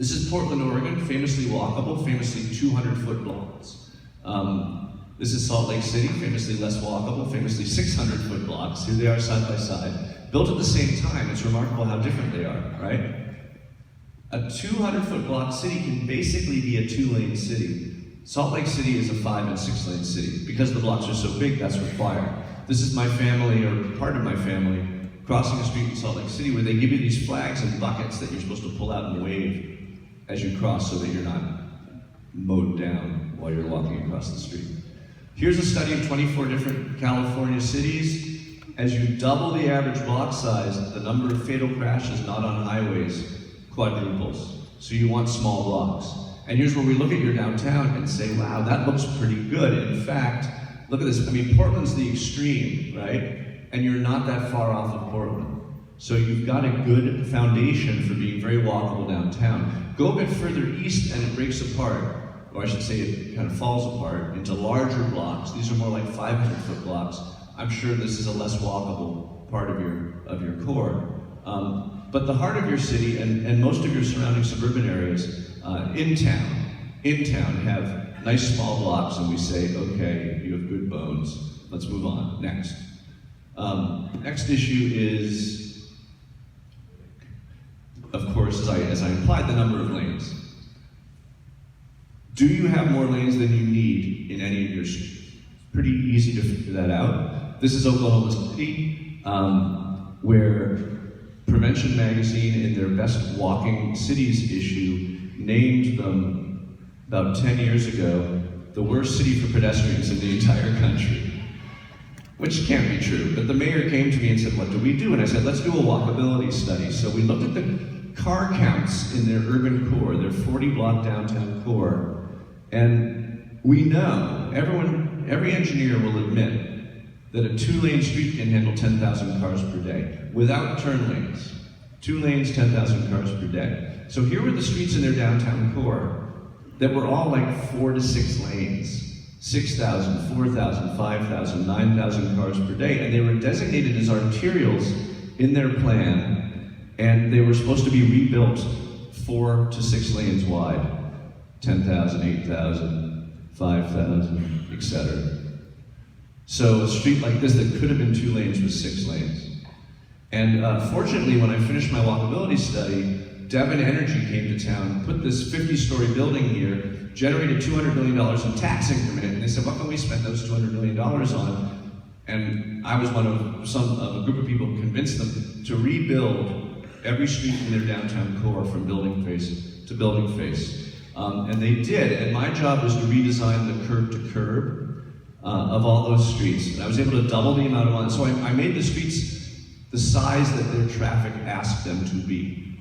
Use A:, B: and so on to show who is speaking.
A: This is Portland, Oregon, famously walkable, famously 200-foot blocks. This is Salt Lake City, famously less walkable, famously 600-foot blocks. Here they are side by side. Built at the same time, it's remarkable how different they are, right? A 200-foot block city can basically be a 2-lane city. Salt Lake City is a 5- and 6-lane city. Because the blocks are so big, that's required. This is my family, or part of my family, crossing a street in Salt Lake City where they give you these flags and buckets that you're supposed to pull out and wave as you cross so that you're not mowed down while you're walking across the street. Here's a study of 24 different California cities. As you double the average block size, the number of fatal crashes not on highways quadruples. So you want small blocks. And here's where we look at your downtown and say, wow, that looks pretty good. In fact, look at this. I mean, Portland's the extreme, right? And you're not that far off of Portland. So you've got a good foundation for being very walkable downtown. Go a bit further east and it breaks apart, or I should say it kind of falls apart into larger blocks. These are more like 500-foot blocks. I'm sure this is a less walkable part of your core. But the heart of your city and most of your surrounding suburban areas in town have nice small blocks, and we say, okay, you have good bones. Let's move on. Next. Next issue is, of course, as I implied, the number of lanes. Do you have more lanes than you need in any of your streets? Pretty easy to figure that out. This is Oklahoma City, where Prevention Magazine, in their Best Walking Cities issue, named them about 10 years ago the worst city for pedestrians in the entire country. Which can't be true, but the mayor came to me and said, what do we do? And I said, let's do a walkability study. So we looked at the car counts in their urban core, their 40-block downtown core, and we know, every engineer will admit that a 2-lane street can handle 10,000 cars per day without turn lanes. 2 lanes, 10,000 cars per day. So here were the streets in their downtown core that were all like 4 to 6 lanes. 6,000, 4,000, 5,000, 9,000 cars per day, and they were designated as arterials in their plan, and they were supposed to be rebuilt 4 to 6 lanes wide. 10,000, 8,000, 5,000, etc. So a street like this that could have been 2 lanes was 6 lanes. And fortunately, when I finished my walkability study, Devon Energy came to town, put this 50-story building here, generated $200 million in tax increment, and they said, what can we spend those $200 million on? And I was one of a group of people who convinced them to rebuild every street in their downtown core from building face to building face. And they did, and my job was to redesign the curb to curb of all those streets. And I was able to double the amount of money. So I made the streets the size that their traffic asked them to be.